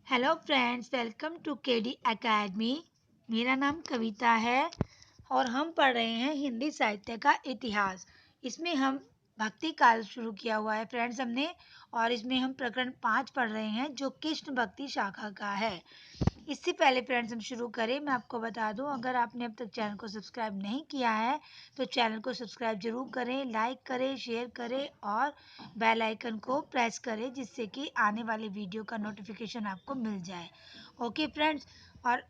Hello friends, welcome to KD academy. मेरा नाम कविता है और हम पढ़ रहे हैं हिंदी साहित्य का इतिहास। इसमें हम भक्ति काल शुरू किया हुआ है फ्रेंड्स हमने, और इसमें हम प्रकरण 5 पढ़ रहे हैं जो कृष्ण भक्ति शाखा का है। इससे पहले फ्रेंड्स हम शुरू करें, मैं आपको बता दूं, अगर आपने अब तक चैनल को सब्सक्राइब नहीं किया है तो चैनल को सब्सक्राइब जरूर करें, लाइक करें, शेयर करें और बेल आइकन को प्रेस करें जिससे कि आने वाले वीडियो का नोटिफिकेशन आपको मिल जाए। ओके फ्रेंड्स, और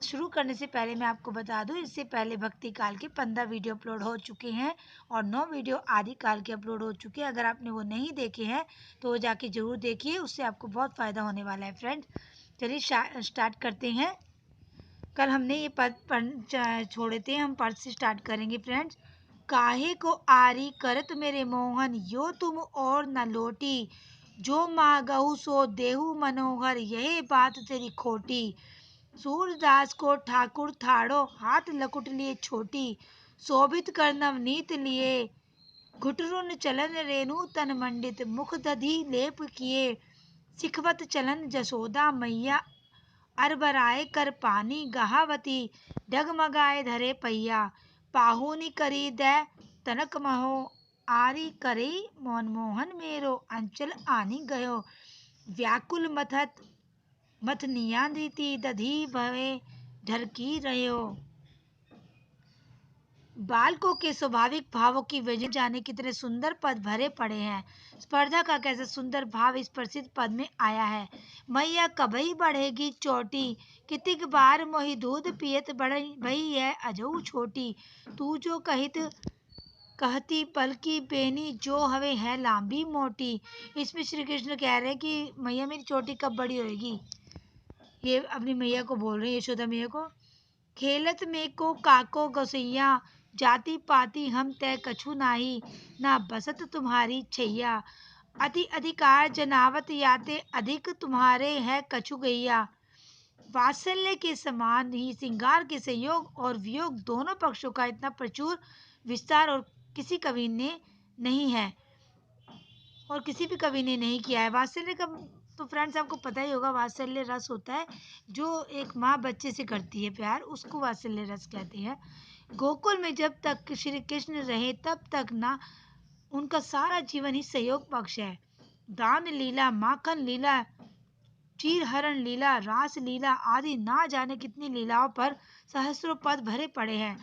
शुरू करने से पहले मैं आपको बता दूं, इससे पहले भक्ति काल के 15 वीडियो अपलोड हो चुके हैं और 9 वीडियो आदि काल के अपलोड हो चुके हैं। अगर आपने वो नहीं देखे हैं तो वो जाके जरूर देखिए, उससे आपको बहुत फ़ायदा होने वाला है फ्रेंड्स। चलिए स्टार्ट करते हैं। कल हमने ये पद छोड़े थे, हम पद से स्टार्ट करेंगे फ्रेंड्स। काहे को आरी करत मेरे मोहन, यो तुम और न लोटी, जो मांगहु सो देहु मनोहर, यही बात तेरी खोटी। सूरदास को ठाकुर थाड़ो, हाथ लकुट लिए छोटी, शोभित कर नवनीत लिए, घुटरुन चलन रेणु तन मंडित, मुख दधि लेप किए, सिखवत चलन जसोदा मैया, अरबराए कर पानी गहावती, डगमगाए धरे पहिया, पाहुनी करी दै तनक महो, आरी करी मनमोहन मेरो, अंचल आनी गयो, व्याकुल मथत मथ नियांद्रिति, दधी भवे ढरकी रहो। बालकों के स्वाभाविक भावों की वजह जाने कितने सुंदर पद भरे पड़े हैं। स्पर्धा का कैसा सुंदर भाव इस प्रसिद्ध पद में आया है। मैया कबई बढ़ेगी चोटी, कितिक बार मोहि दूध पियत बढ़ई भई है अजऊ छोटी, तू जो कहित कहती पलकी बेनी, जो हवे है लांबी मोटी। इसमें श्री कृष्ण कह रहे हैं कि मैया मेरी चोटी कब बड़ी होएगी। ये अपनी मैया को बोल रहे हैं, यशोदा मैया को। खेलत में को काको गसैया, जाति पाति हम तय कछु नाही, ना बसत तुम्हारी छैया, अति अधिकार जनावत याते, अधिक तुम्हारे है कछु गैया। वात्सल्य के समान ही श्रृंगार के संयोग और वियोग दोनों पक्षों का इतना प्रचुर विस्तार और किसी कवि ने नहीं है, और किसी भी कवि ने नहीं किया है। वात्सल्य का तो फ्रेंड्स आपको पता ही होगा, वात्सल्य रस होता है जो एक माँ बच्चे से करती है प्यार, उसको वात्सल्य रस कहते हैं। गोकुल में जब तक श्री कृष्ण रहे तब तक ना उनका सारा जीवन ही सहयोग पक्ष है। दान लीला, माखन लीला, चीरहरण लीला, रास लीला आदि ना जाने कितनी लीलाओं पर सहस्रों पद भरे पड़े हैं।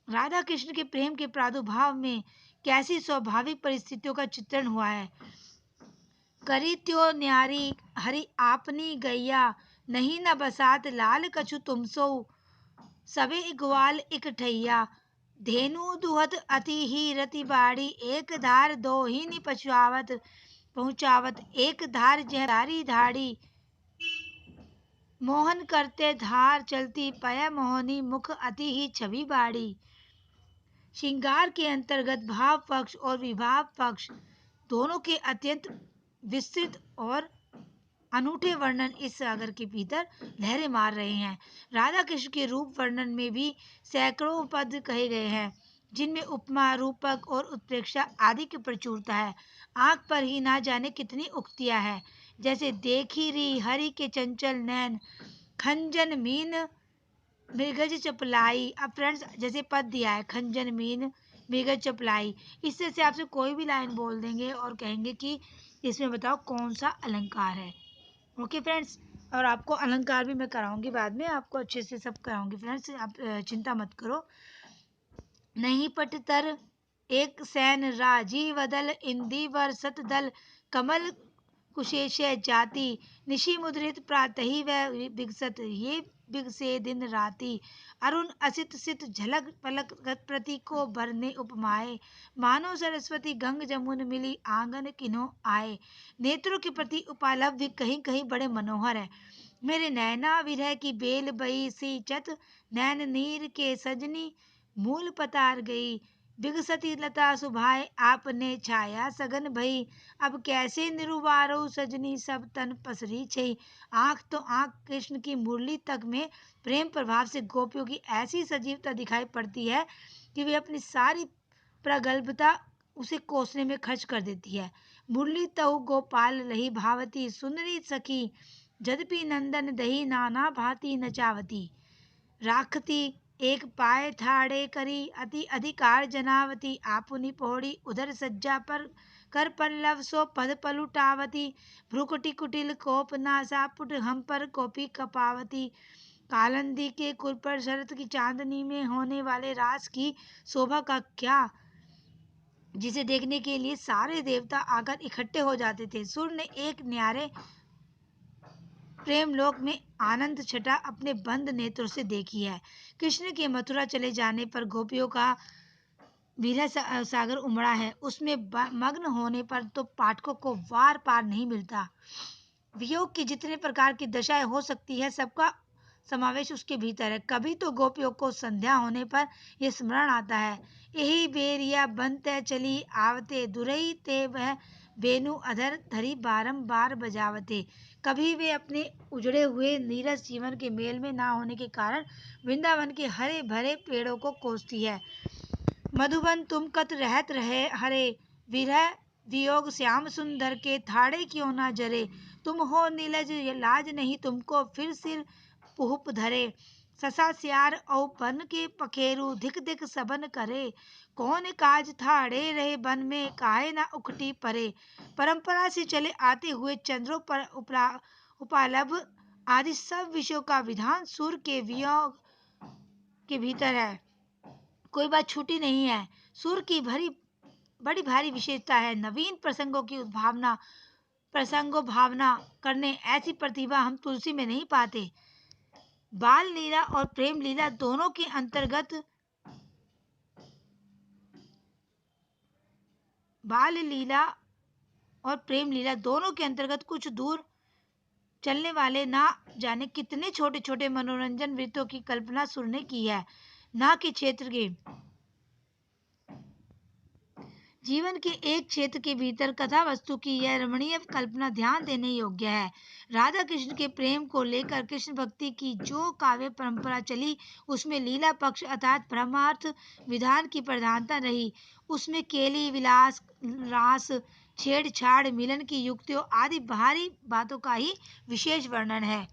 राधा कृष्ण के प्रेम के प्रादुर्भाव में कैसी स्वाभाविक परिस्थितियों का चित्रण हुआ है। करी त्यो न्यारी हरि आपनी गैया, नहीं न बसात लाल कछु तुम सो, सबे ग्वाल इकठैया, धेनु दुहत अति ही रति बाड़ी, एक धार दो ही नि पहुँचावत, एक धार जहदारी धाड़ी, मोहन करते धार चलती पय मोहनी, मुख अति ही छवि बाड़ी। श्रृंगार के अंतर्गत भाव पक्ष और विभाव पक्ष दोनों के अत्यंत विस्तृत और अनूठे वर्णन इस सागर के भीतर लहरें मार रहे हैं। राधा कृष्ण के रूप वर्णन में भी सैकड़ों पद कहे गए हैं, जिनमें उपमा, रूपक और उत्प्रेक्षा आदि की प्रचुरता है। आंख पर ही ना जाने कितनी उक्तियां हैं, जैसे देखी री हरि के चंचल नैन, खंजन मीन मृगज चपलाई। अब फ्रेंड्स जैसे पद दिया है खंजन मीन मृगज चपलाई, इससे से आपसे कोई भी लाइन बोल देंगे और कहेंगे कि इसमें बताओ कौन सा अलंकार है। ओके फ्रेंड्स, और आपको अलंकार भी मैं कराऊंगी बाद में, आपको अच्छे से सब कराऊंगी फ्रेंड्स, आप चिंता मत करो। नहीं पटतर एक सैन राजीव दल, इंदिवर सत दल, कमल कुशेश जाति, निशि मुद्रित प्रातहि व विगसत, ये बिगसे दिन राति, अरुण असित सित झलक पलक प्रति को भरने उपमाए, मानो सरस्वती गंग जमुन मिली आंगन किन्हों आए। नेत्रों के प्रति उपालब्धि कहीं कहीं बड़े मनोहर है। मेरे नैना विरह की बेल बई सी चत, नैन नीर के सजनी मूल पतार गई, विगसती लता सुभाए आपने छाया सघन भई, अब कैसे निरुवारो सजनी सब तन पसरी छई। आंख तो आंख कृष्ण की मुरली तक में प्रेम प्रभाव से गोपियों की ऐसी सजीवता दिखाई पड़ती है कि वे अपनी सारी प्रगल्भता उसे कोसने में खर्च कर देती है। मुरली तहु गोपाल रही भावती, सुनरी सखी यद्यपि नंदन दही नाना भांति नचावती, राखती एक पाय ठाड़े करी, अति अधिकार जनावती, आपुनी पौड़ी उधर सज्जा पर कर पल्लव सो पद पलुटावती, भ्रुकुटी कुटिल कोप नासा पुट हम पर कोपी कपावती, कालंदी के कुल पर शरत की चांदनी में होने वाले रास की शोभा का क्या, जिसे देखने के लिए सारे देवता आकर इकट्ठे हो जाते थे। सूर्य ने एक न्यारे प्रेम लोक में आनंद छटा अपने बंद नेत्रों से देखी है। कृष्ण के मथुरा चले जाने पर गोपियों का विरह सागर उमड़ा है। उसमें मग्न होने पर तो पाठकों को वार पार नहीं मिलता। वियोग की जितने प्रकार की दशाएं हो सकती है, सबका समावेश उसके भीतर है। कभी तो गोपियों को संध्या होने पर यह स्मरण आता है, यही बेरिया बनते चली आवते, दुरई ते वह बेनु अधर धरी बारंबार बजावते। कभी वे अपने उजड़े हुए नीरस जीवन के मेल में ना होने के कारण वृंदावन के हरे भरे पेड़ों को कोसती है। मधुबन तुम कत रहत रहे हरे, विरह वियोग श्याम सुंदर के थाड़े क्यों ना जरे, तुम हो नीलज लाज नहीं तुमको फिर सिर पुहुप धरे, ससा सियार औ बन के पखेरु धिक धिक सबन करे, कौन काज थाड़े रहे बन में काहे ना उखटी परे। परंपरा से चले आते हुए चंद्रों पर उपालभ आदि सब विषयों का विधान सूर्य के वियोग के भीतर है। कोई बात छूटी नहीं है। सूर्य की बड़ी भारी विशेषता है नवीन प्रसंगों की उद्भावना, प्रसंगों भावना करने। ऐसी प्रतिभा हम तुलसी में नहीं पाते। बाल लीला और प्रेम लीला दोनों के अंतर्गत कुछ दूर चलने वाले ना जाने कितने छोटे छोटे मनोरंजन वृत्तों की कल्पना सूर्य ने की है। ना कि क्षेत्र के जीवन के एक क्षेत्र के भीतर कथा वस्तु की यह रमणीय कल्पना ध्यान देने योग्य है। राधा कृष्ण के प्रेम को लेकर कृष्ण भक्ति की जो काव्य परंपरा चली, उसमें लीला पक्ष अर्थात ब्रह्मार्थ विधान की प्रधानता रही। उसमें केली विलास रास छेड़छाड़ मिलन की युक्तियों आदि बाहरी बातों का ही विशेष वर्णन है।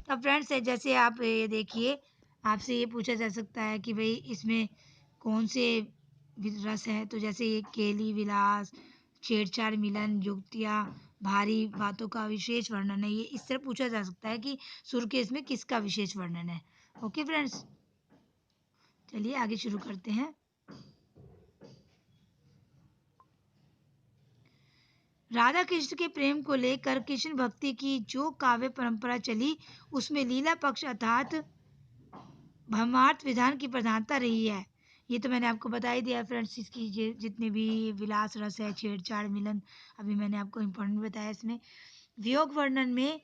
अब फ्रेंड्स, जैसे आप ये देखिए, आपसे ये पूछा जा सकता है कि भाई इसमें कौन से रस है, तो जैसे ये केली विलास छेड़छाड़ मिलन युक्तियाँ भारी बातों का विशेष वर्णन है, ये इस तरह पूछा जा सकता है कि सुर के इसमें किसका विशेष वर्णन है। ओके फ्रेंड्स, चलिए आगे शुरू करते हैं। राधा कृष्ण के प्रेम को लेकर कृष्ण भक्ति की जो काव्य परंपरा चली, उसमें लीला पक्ष अर्थात ब्रह्मार्थ विधान की प्रधानता रही है। ये तो मैंने आपको बता ही दिया फ्रेंड्स। इसकी जितने भी विलास रस है, छेड़छाड़ मिलन, अभी मैंने आपको इम्पोर्टेंट बताया। इसमें वियोग वर्णन में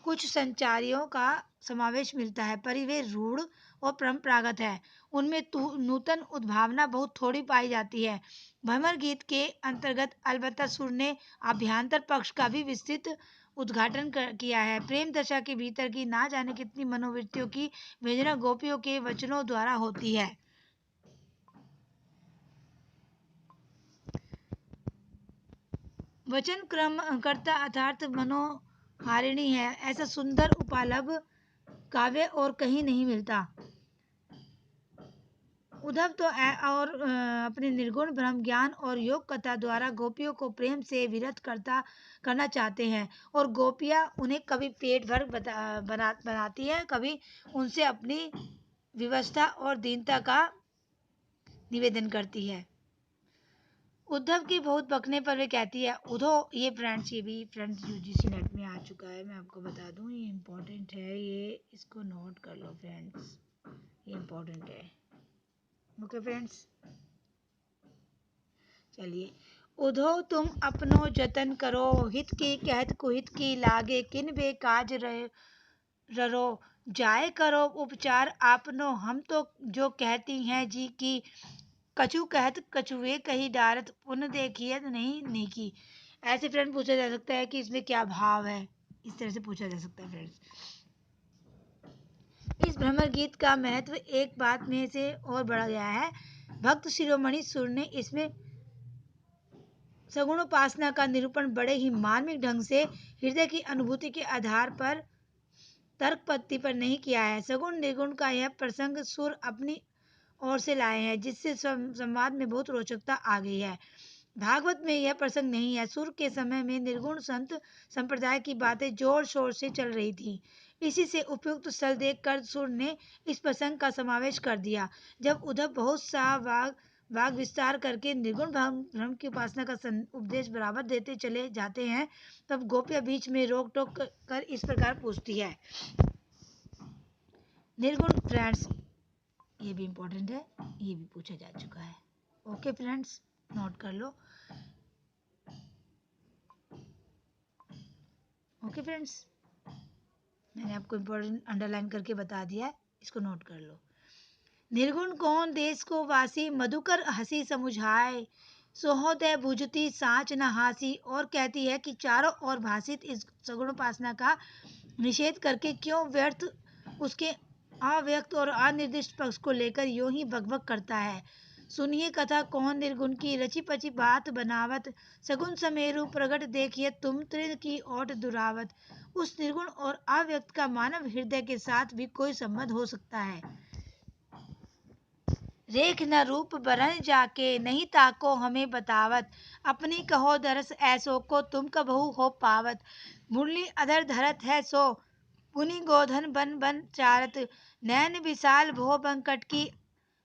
कुछ संचारियों का समावेश मिलता है, पर वे रूढ़ और परंपरागत है। उनमें नूतन उद्भावना बहुत थोड़ी पाई जाती है। भ्रमर गीत के अंतर्गत अलबत्ता सूर्य ने अभ्यंतर पक्ष का भी विस्तृत उद्घाटन किया है। प्रेम दशा के भीतर की ना जाने कितनी मनोवृत्तियों की वेदना गोपियों के वचनों द्वारा होती है। वचन क्रम कर्ता अर्थात मनोहारिणी है। ऐसा सुंदर उपालभ काव्य और कहीं नहीं मिलता। उद्धव तो अपने निर्गुण ब्रह्म ज्ञान और योग कथा द्वारा गोपियों को प्रेम से विरत करना चाहते हैं, और गोपियां उन्हें कभी पेट भर बनाती है, कभी उनसे अपनी विवशता और दीनता का निवेदन करती है। उद्धव की बहुत बकने पर वे कहती है उधो। ये फ्रेंड्स, ये भी फ्रेंड्स यूजीसी नेट में आ चुका है, मैं आपको बता दूं, ये इम्पोर्टेंट है, ये इसको नोट कर लो फ्रेंड्स, ये इम्पोर्टेंट है। ओके फ्रेंड्स, चलिए। उधो तुम अपनो जतन करो, हित की कहत कुहित की लागे, किन बेकाज ररो, जाए करो उपचार आपनो, हम तो जो कहती हैं जी की, कछु कहत कछुए कही डारत, पुन देखियत नहीं नेकी। ऐसे फ्रेंड पूछा जा सकता है कि इसमें क्या भाव है, इस तरह से पूछा जा सकता है फ्रेंड्स। इस भ्रमर गीत का महत्व एक बात में से और बढ़ गया है। भक्त शिरोमणि सूर्य ने इसमें सगुणोपासना का निरूपण बड़े ही मार्मिक ढंग से हृदय की अनुभूति के आधार पर तर्क पत्ति पर नहीं किया है। सगुण निर्गुण का यह प्रसंग सुर अपनी ओर से लाए हैं, जिससे संवाद में बहुत रोचकता आ गई है। भागवत में यह प्रसंग नहीं है। सुर के समय में निर्गुण संत संप्रदाय की बातें जोर शोर से चल रही थी। इसी से उपयुक्त स्थल देखकर सुर ने इस प्रसंग का समावेश कर दिया। जब उद्धव बहुत सा वाग विस्तार करके निर्गुण ब्रह्म की उपासना का उपदेश बराबर देते चले जाते हैं, तब गोपियां बीच में रोक टोक कर इस प्रकार पूछती है। निर्गुण फ्रेंड्स, ये भी इम्पोर्टेंट है, ये भी पूछा जा चुका है। ओके फ्रेंड्स, नोट कर लो। ओके फ्रेंड्स, मैंने आपको इम्पोर्टेंट अंडरलाइन करके बता दिया है, इसको नोट कर लो। निर्गुण कौन देश को वासी, मधुकर हंसी समुझाए, सोहोदय बुझती साँच न हासी। और कहती है कि चारों ओर भाषित इस सगुण उपासना का निषेध करके क्यों व्यर्थ उसके अव्यक्त और अनिर्दिष्ट पक्ष को लेकर यूं ही बकबक करता है। सुनिए कथा कौन निर्गुण की, रची पची बात बनावत, सगुन समेरु प्रगट देखिए तुम, त्रिन की ओट दुरावत। उस निर्गुण और अव्यक्त का मानव हृदय के साथ भी कोई संबंध हो सकता है। रेख न रूप बरन जाके, नहीं ताको हमें बतावत, अपनी कहो दरस ऐसो को तुम कबहू हो पावत। मुरली अधर धरत है सो, पुनि गोधन बन बन चारत, नैन विशाल भो बंकट की,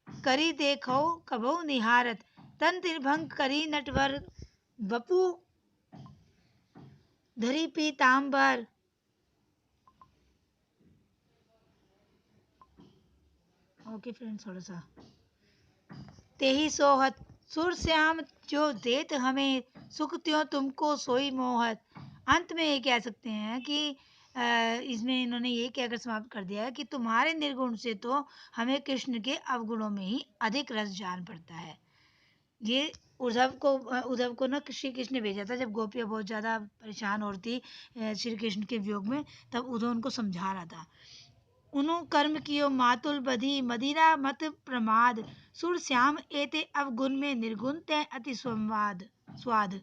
करी देखो कबहू निहारत। तन तिरभंग करी नटवर, वपु धरी पीतांबर। ओके फ्रेंड्स, थोड़ा सा तेही सोहत, सुर श्याम जो देत हमें, सुख त्यों तुमको सोई मोहत। अंत में ये कह सकते हैं कि इसमें इन्होंने ये कहकर समाप्त कर दिया है कि तुम्हारे निर्गुण से तो हमें कृष्ण के अवगुणों में ही अधिक रस जान पड़ता है। ये उद्धव को ना श्री कृष्ण ने भेजा था, जब गोपियाँ बहुत ज़्यादा परेशान हो रही थी श्री कृष्ण के वियोग में, तब उद्धव उनको समझा रहा था। उनु कर्म कियो मातुल बधी, मदिरा मत प्रमाद, सुर श्याम एते अवगुण में निर्गुण तय अति स्वाद।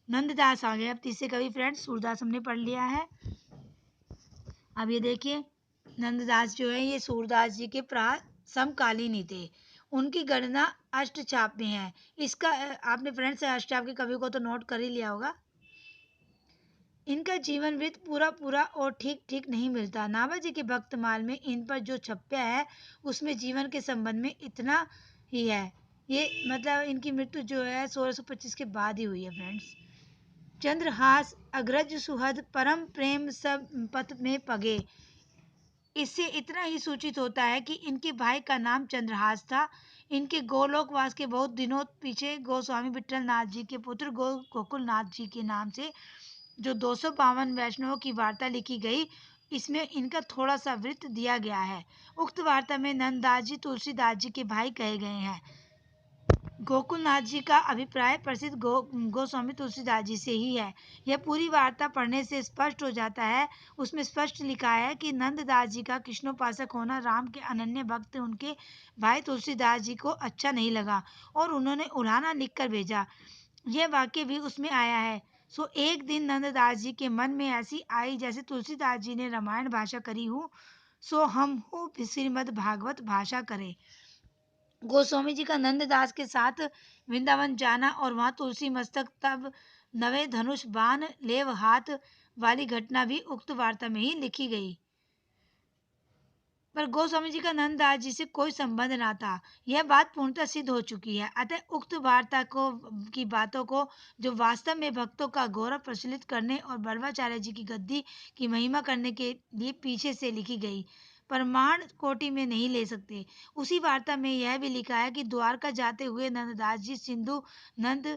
नंददास आ गए अब तीसरे कवि फ्रेंड्स। सूरदास हमने पढ़ लिया है। अब ये देखिए, नंददास जो है ये सूरदास जी के समकालीन ही थे। उनकी गणना अष्टचाप में है। इसका आपने फ्रेंड्स अष्टचाप के कवि को तो नोट कर ही लिया होगा। इनका जीवन वृत्त पूरा और ठीक ठीक नहीं मिलता। नाभाजी के भक्तमाल में इन पर जो छप्या है उसमें जीवन के संबंध में इतना ही है। ये मतलब इनकी मृत्यु जो है 1625 के बाद ही हुई है फ्रेंड्स। चंद्रहास अग्रज सुहद, परम प्रेम सब पथ में पगे। इससे इतना ही सूचित होता है कि इनके भाई का नाम चंद्रहास था। इनके गोलोकवास के बहुत दिनों पीछे गोस्वामी विट्ठल नाथ जी के पुत्र गोकुल नाथ जी के नाम से जो 252 वैष्णवों की वार्ता लिखी गई, इसमें इनका थोड़ा सा वृत्त दिया गया है। उक्त वार्ता में नंददास जी तुलसीदास जी के भाई कहे गए हैं। गोकुलनाथ जी का अभिप्राय प्रसिद्ध गोस्वामी तुलसीदास जी से ही है। यह पूरी वार्ता पढ़ने से स्पष्ट हो जाता है। उसमें स्पष्ट लिखा है कि नंददास जी का कृष्णोपासक होना राम के अनन्य भक्त उनके भाई तुलसीदास जी को अच्छा नहीं लगा और उन्होंने उल्हाना लिखकर भेजा। यह वाक्य भी उसमें आया है। सो एक दिन नंददास जी के मन में ऐसी आई जैसे तुलसीदास जी ने रामायण भाषा करी हूँ, सो हम हो श्रीमद् भागवत भाषा करे। गोस्वामी जी का नंददास के साथ वृंदावन जाना और वहां तुलसी मस्तक तब नवे धनुष बाण लेव हाथ वाली घटना भी उक्त वार्ता में ही लिखी गई। पर गोस्वामी जी का नंददास जी से कोई संबंध ना था। यह बात पूर्णतः सिद्ध हो चुकी है। अतः उक्त वार्ता की बातों को जो वास्तव में भक्तों का गौरव प्रचलित करने और बल्लभाचार्य जी की गद्दी की महिमा करने के लिए पीछे से लिखी गई, प्रमाण कोटि में नहीं ले सकते। उसी वार्ता में यह भी लिखा है कि द्वारका जाते हुए नंददास जी सिंधु नंद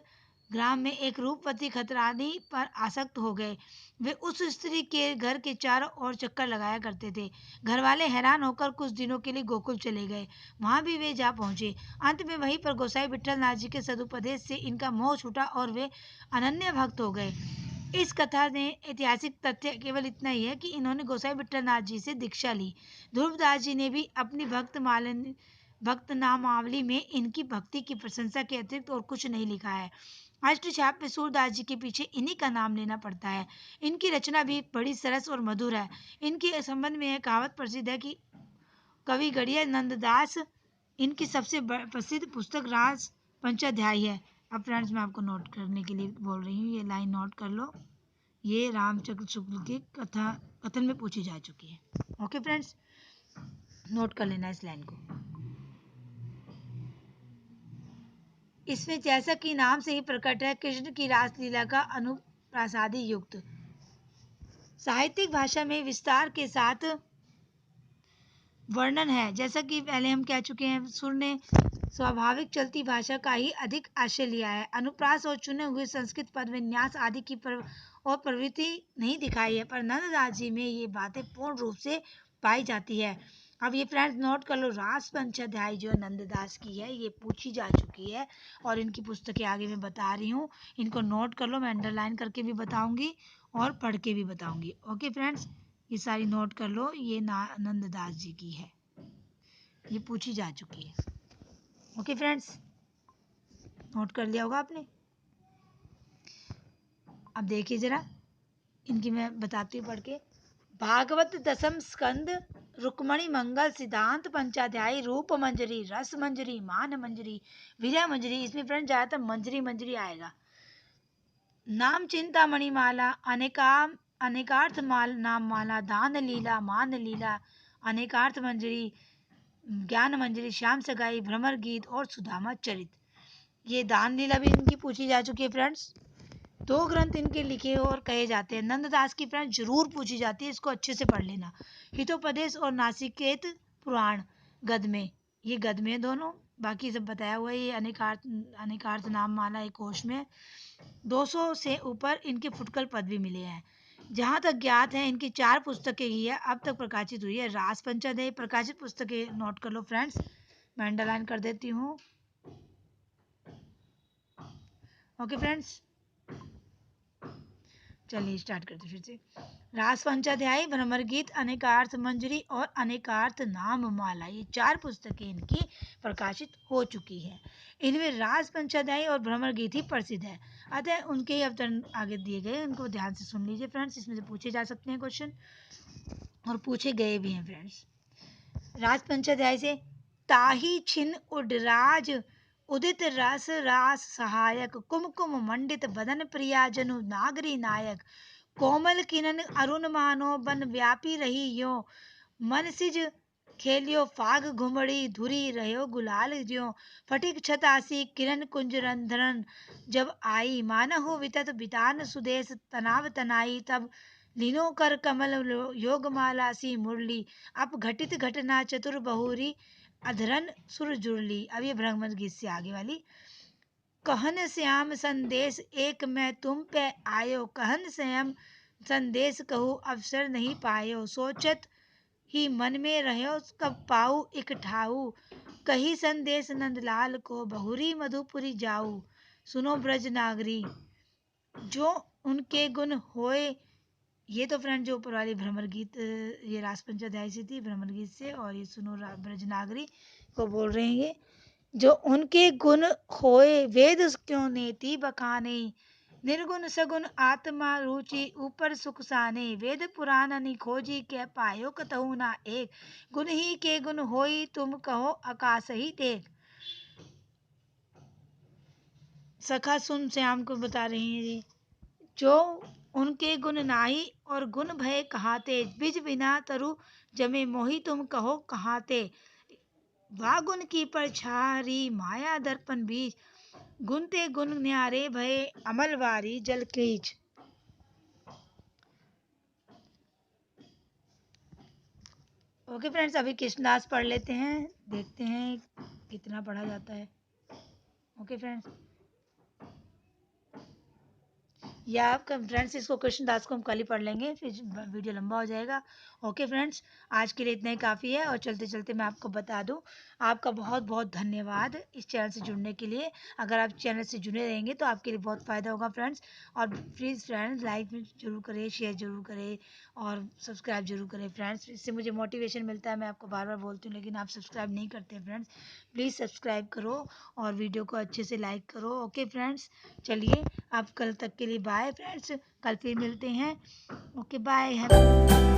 ग्राम में एक रूपवती खतरानी पर आसक्त हो गए। वे उस स्त्री के घर के चारों ओर चक्कर लगाया करते थे। घर वाले हैरान होकर कुछ दिनों के लिए गोकुल चले गए। वहां भी वे जा पहुंचे। अंत में वहीं पर गोसाई विट्ठल नाथ जी के सदुपदेश से इनका मोह छूटा और वे अनन्य भक्त हो गए। इस कथा में ऐतिहासिक तथ्य केवल इतना ही है कि इन्होंने गोसाई विट्ठल नाथ जी से दीक्षा ली। ध्रुवदास जी ने भी अपनी भक्त नामावली में इनकी भक्ति की प्रशंसा के अतिरिक्त और कुछ नहीं लिखा है। अष्टछाप में सूरदास जी के पीछे इन्हीं का नाम लेना पड़ता है। इनकी रचना भी बड़ी सरस और मधुर है। इनके संबंध में यह कहावत प्रसिद्ध है कि कवि गढ़िया नंददास इनकी सबसे प्रसिद्ध पुस्तक रास पंचाध्यायी है। अब फ्रेंड्स मैं आपको नोट करने के लिए बोल रही हूँ, ये लाइन नोट कर लो। ये रामचंद्र शुक्ल की कथन में पूछी जा चुकी है। ओके फ्रेंड्स, नोट कर लेना इस लाइन को। इसमें जैसा कि नाम से ही प्रकट है, कृष्ण की रासलीला का अनुप्रासादी युक्त साहित्यिक भाषा में विस्तार के साथ वर्णन है। जैसा कि पहले हम कह चुके हैं, सुर ने स्वाभाविक चलती भाषा का ही अधिक आश्रय लिया है। अनुप्रास और चुने हुए संस्कृत पद विन्यास आदि की और प्रवृत्ति नहीं दिखाई है, पर नंददास जी में ये बातें पूर्ण रूप से पाई जाती है। अब ये फ्रेंड्स नोट कर लो, रास पंचाध्यायी जो नंददास की है ये पूछी जा चुकी है और इनकी पुस्तकें आगे मैं बता रही हूँ। इनको नोट कर लो, मैं अंडरलाइन करके भी बताऊंगी और पढ़ के भी बताऊंगी। ओके फ्रेंड्स, ये सारी नोट कर लो, ये नंददास जी की है, ये पूछी जा चुकी है। ओके फ्रेंड्स, नोट कर लिया होगा आपने। अब देखिए जरा, इनकी मैं बताती हूँ पढ़ के। भागवत दसम स्कंद, रुक्मणी मंगल, सिद्धांत पंचाध्यायी, रूप मंजरी, रस मंजरी, मान मंजरी, विजय मंजरी। इसमें फ्रेंड ज्यादातर मंजरी मंजरी आएगा। नाम चिंता मणिमाला, अनेकार्थ नाम माला, दान लीला, मान लीला, अनेकार्थ मंजरी, ज्ञान मंजरी, श्याम सगाई, भ्रमर गीत और सुदामा चरित। ये दान लीला भी इनकी पूछी जा चुकी है फ्रेंड्स। 2 ग्रंथ इनके लिखे और कहे जाते हैं। नंददास की फ्रेंड जरूर पूछी जाती है, इसको अच्छे से पढ़ लेना। हितोपदेश और नासिकेत पुराण गद में, ये गद में दोनों, बाकी सब बताया हुआ है। ये अनेकार्थ नाम माला एक कोश में 200 से ऊपर इनके फुटकल पद भी मिले हैं। जहाँ तक ज्ञात है इनकी 4 पुस्तकें ही है अब तक प्रकाशित हुई है। रास पंचाध्यायी प्रकाशित पुस्तकें नोट कर लो फ्रेंड्स, मैं अंडरलाइन कर देती हूँ। ओके फ्रेंड्स, चलिए स्टार्ट करते फिर से। रास पंचाध्यायी, भ्रमर गीत, अनेकार्थ मंजरी और अनेकार्थ नाम माला, ये 4 पुस्तकें इनकी प्रकाशित हो चुकी है। इनमें रास पंचाध्यायी और भ्रमर गीत ही प्रसिद्ध है, अतः उनके ही अवतरण आगे दिए गए, उनको ध्यान से सुन लीजिए फ्रेंड्स। इसमें से पूछे जा सकते हैं क्वेश्चन और पूछे गए भी हैं फ्रेंड्स। रास पंचाध्याय से, ताही छिन उडराज उदित रस रास सहायक, कुमकुम मंडित बदन प्रिया जनु नागरी नायक, कोमल किनन अरुण मानो बन व्यापी रही यो, मन सिज खेलियो फाग घुमड़ी धुरी रहो गुलाल ज्यो, फटिक छतासी किरण कुंज रंधरन जब आई, मानहु वितत बितान सुदेश तनाव तनाई, तब लीनो कर कमल योगमाला सी मुरली, अप घटित घटना चतुर बहुरी अधरन सुर जुड़ली। अब ये भ्रमर गीत से आगे वाली। कहन श्याम संदेश एक मैं तुम पे आयो, कहन श्याम संदेश कहूँ अवसर नहीं पायो, सोचत ही मन में रहो कब पाऊ इक ठाऊ, कही संदेश नंदलाल को बहुरी मधुपुरी जाऊ, सुनो ब्रज नागरी जो उनके गुण होए। ये तो फ्रेंड जो ऊपर वाली भ्रमर गीत, ये रास पंचाध्याय से थी भ्रमर गीत से, और ये सुनो ब्रज नागरी को बोल रहे हैं। ये जो उनके गुण होए वेद क्यों नेति बखाने, निर्गुण सगुण आत्मा रुचि ऊपर सुख साने, वेद पुराण अनि खोजी के पायो कतहु ना एक, गुण ही के गुण होई तुम कहो आकाश ही देख। सखा सुन श्याम को बता रही है जी, जो उनके गुण नाही और गुण भय कहाते, बिज बिना तरु जमे मोहि तुम कहो कहाते, वागुण की परछारी माया दर्पण बीच, गुनते गुण न्यारे भय अमलवारी जल क्रीच। ओके फ्रेंड्स, अभी कृष्णदास पढ़ लेते हैं, देखते हैं कितना पढ़ा जाता है। ओके फ्रेंड्स, या आपका फ्रेंड्स इसको क्वेश्चन 10 को हम कल ही पढ़ लेंगे, फिर वीडियो लंबा हो जाएगा। ओके फ्रेंड्स, आज के लिए इतना ही काफ़ी है। और चलते चलते मैं आपको बता दूं, आपका बहुत बहुत धन्यवाद इस चैनल से जुड़ने के लिए। अगर आप चैनल से जुड़े रहेंगे तो आपके लिए बहुत फ़ायदा होगा फ्रेंड्स। और प्लीज़ फ्रेंड्स लाइक जरूर करें, शेयर जरूर करें और सब्सक्राइब जरूर करें फ्रेंड्स। इससे मुझे मोटिवेशन मिलता है। मैं आपको बार बार बोलती हूँ लेकिन आप सब्सक्राइब नहीं करते फ्रेंड्स। प्लीज़ सब्सक्राइब करो और वीडियो को अच्छे से लाइक करो। ओके फ्रेंड्स, चलिए अब कल तक के लिए बाय फ्रेंड्स, कल फिर मिलते हैं। Okay bye.